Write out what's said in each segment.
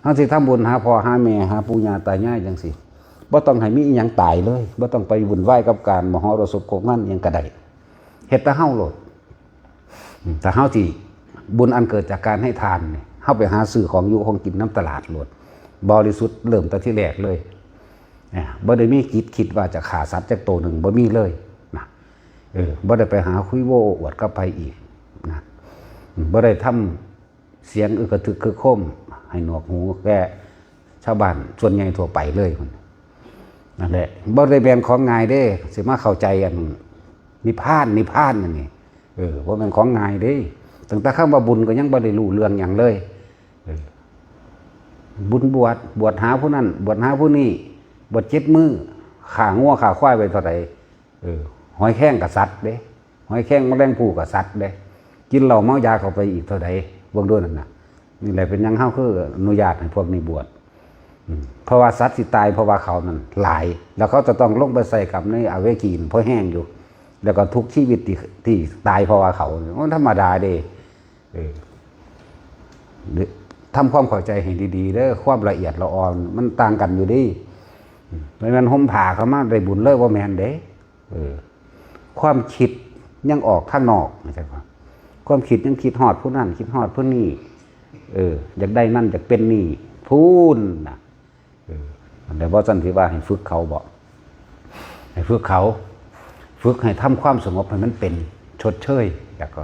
เฮาสิทำบุญหาพ่อหาแม่หาปู่ย่าตายายจังซี่บ่ต้องให้มีอีหยังตายเลยบ่ต้องไปวุ่นวายกับการมหรสพโกงานอิหยังก็ได้เฮ็ดแต่เฮาโลดแต่เฮาที่บุญอันเกิดจากการให้ทานนี่เฮาไปหาซื้อของอยู่ของกินน้ำตลาดโลดบริสุทธิ์เริ่มแต่ที่แรกเลยบ่ได้มีคิดว่าจะฆ่าสัตว์จักตัวหนึ่งบ่มีเลยนะบ่ได้ไปหาคุยโว้อวดกับไปอีกนะบ่ได้ทำเสียงอึกกระทึกคือโคมให้หนวกหูแก่ชาวบ้านส่วนใหญ่ทั่วไปเลยนั่นแหละบ่ได้แบนของง่ายเด้สิมาเข้าใจอันนิพพานนั่นนี่บ่แม่นของง่ายเด้ตั้งแต่คำว่าบุญก็ยังบ่ได้รู้เรื่องหยังเลยบุญบวชหาผู้นั้นบวชหาผู้นี้บวช7 มื้อขางัวขาควายไปเท่าใดหอยแข้งกับสัตว์เด้หอยแข้งแมลงภู่กับสัตว์เด้กินเหล้าเมายาเข้าไปอีกเท่าใดเบิ่งด้วยนั่นน่ะนี่แหละเป็นยังเฮาคืออนุญาตให้พวกนี้บวชเพราะว่าสัตว์สิตายเพราะว่าเขานั่นหลายแล้วเขาจะต้องลงไปใส่กับในอเวจีนเพราะแห้งอยู่แล้วก็ทุกชีวิตที่ตายเพราะว่าเขามันธรรมดาเด้ทำความเข้าใจให้ดีๆเด้อความละเอียดละออนมันต่างกันอยู่ดิไม่แม่นห่มผ้าเข้ามาได้บุญเลยว่าแม่นเด้ความคิดยังออกข้างนอกไม่ใช่ความคิดยังคิดฮอดผู้นั้นคิดฮอดผู้นี้อยากได้นั่นอยากเป็นนี่พูนนะแต่บ่ซั่นสิว่าให้ฝึกเขาบ่ให้ฝึกเขาฝึกให้ทำความสงบให้มันเป็นชดเชยแล้วก็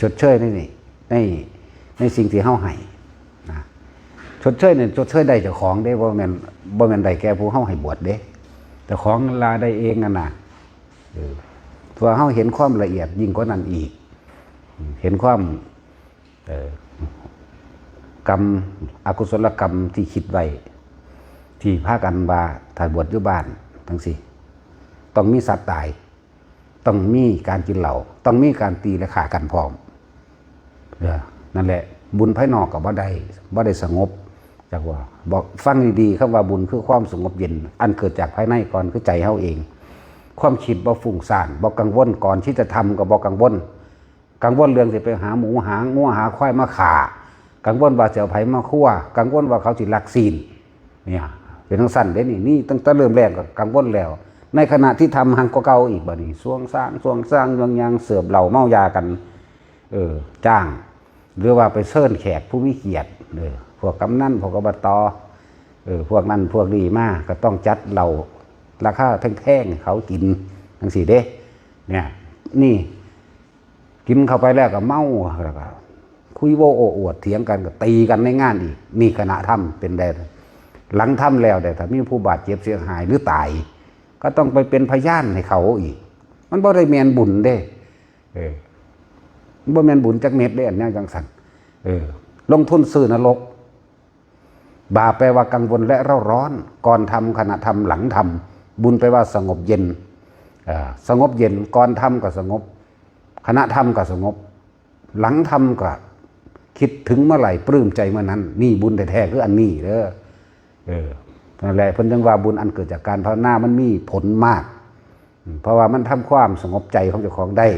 ชดเชยในสิ่งที่เฮาให้นะชดเชยเนี่ยชดเชยได้เจ้าของเด้บ่แม่นได้แก่ผู้เฮาให้บวชเด้แต่ของลาได้เองนั่นน่ะตัวเฮาเห็นความละเอียดยิ่งกว่านั้นอีกเห็นความกรรมอกุศลกรรมที่คิดไว้ที่พากันว่าถ้าบวชอยู่บ้านทั้งสี่ต้องมีสัตว์ตายต้องมีการกินเหล้าต้องมีการตีและฆ่ากันพร้อมนั่นแหละบุญภายนอกก็บ่ได้สงบจากว่าบอกฟังดีๆคำว่าบุญคือความสงบเย็นอันเกิดจากภายในก่อนคือใจเฮาเองความคิดบ่ฟุ้งซ่านบ่กังวลก่อนที่จะทำก็บ่กังวลเรื่องสิไปหาหมูหางัวหาควายมาฆ่ากังวลว่าจะเอาไผมาคั่วกังวลว่าเขาสิลักศีลเนี่ยเป็นทั้งสั้นเด้นี่ตั้งแต่เริ่มแรกก็กังวลแล้วในขณะที่ทำหังก็เก่าอีกบัดนี้สวงสร้างยังเสิร์ฟเหล้าเมายากันจ้างหรือว่าไปเชิญแขกผู้มีเกียรติพวกกำนันพวกอบตพวกนั้นพวกนี้มาก็ต้องจัดเหล้าราคาแพงๆเขากินทั้งสี่เด้เนี่ยนี่กินเข้าไปแล้วก็เมาแล้วก็คุยโว้โอ้อวดเถียงกันก็ตีกันในงานอีกนี่ขณะทำเป็นได้หลังทำแล้วแต่ถ้ามีผู้บาดเจ็บเสียหายหรือตายก็ต้องไปเป็นพยานให้เขาอีกมันบ่ได้แม่นบุญเด้บ่แม่นบุญจักเม็ดเด้อันนี้จังซั่นลงทุนซื้อนรกบาปแปลว่ากังวลและเร่าร้อนก่อนทำขณะทำหลังทำบุญแปลว่าสงบเย็นสงบเย็นก่อนทำก็สงบขณะทำก็สงบหลังทำก็คิดถึงเมื่อไหร่ปลื้มใจเมื่อนั้นนี่บุญแท้ๆคืออันนี้เด้อนั่นแหละเพิ่นจึงว่าบุญอันเกิดจากการภาวนามันมีผลมากเพราะว่ามันทำความสงบใจของเจ้าของได้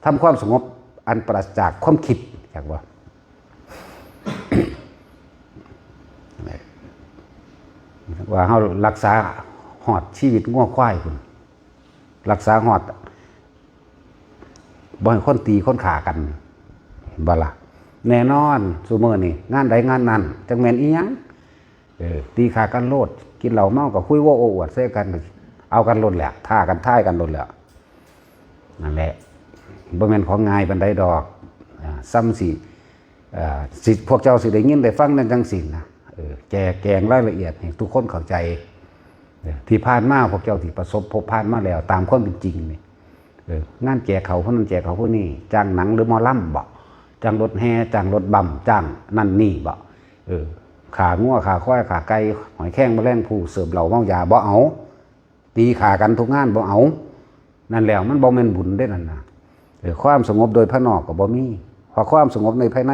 ทำความสงบอันปราศจากความคิดอยากว่าเฮารักษาหอดชีวิตงัวควายคุณรักษาหอดบ่ให้คนตีคนฆ่ากันบ่ล่ะแน่นอนซุมื้อนี้งานใดงานนั้นจังแม่นอีหยังตีฆ่ากันโลดกินเหล้าเมาก็คุยโว้โอ้อวดใส่กันเอากันโลดแหละท่ากันท้ายกันโลดแล้วนั่นแหละบ่แม่นของง่ายปานใดดอกซ้ำสิพวกเจ้าสิได้ยินได้ฟังนั่นจังสินะแกงรายละเอียดให้ทุกคนเข้าใจที่ผ่านมาพวกเจ้าที่ประสบพบผ่านมาแล้วตามความเป็นจริงนี่งานแจกเขาผู้นั้นแจกเขาผู้นี้จ้างหนังหรือหมอลำบ่จ้างรถแห่จ้างรถบำจ้างนั่นนี่บ่ขางัวขาควายขาไก่หอยแข้งแมลงภู่เสิร์ฟเหล้าเมายาบ่เอาตีขากันทุกงานบ่เอานั่นแล้วมันบ่แม่นบุญได้นั่นนะความสงบโดยภายนอกก็บ่มีพอความสงบในภายใน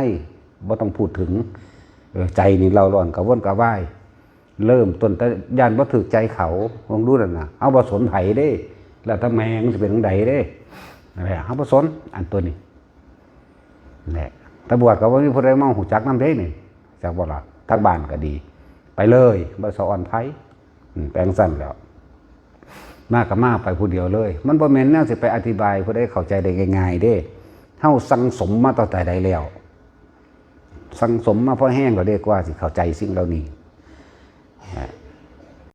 บ่ต้องพูดถึงใจนี่เราร้อนกระวนกระวายเริ่มต้นแต่ย่านบ่ถูกใจเขาลองดูนั่นน่ะเอาบ่สนไผเด้แล้วถ้าแมงจะเป็นจังไดเด้นั่นแหละเอาบ่สนอันตัวนี้แหละตำรวจก็บ่มีผู้ใดมาหูจักนำเด้นี่ จากบ่ล่ะทางบ้านก็ดี ไปเลยบ่สะอ่อนไผแปลงสั้นแล้วมาก็มาไปผู้เดียวเลย มันบ่แม่นแนวสิไปอธิบายผู้ใดเข้าใจได้ง่ายๆเด้เฮาสั่งสมมาตั้งแต่ใดแล้วสั่งสมมาพอแห้งก็ได้กว่าสิเข้าใจสิ่งเหล่านี้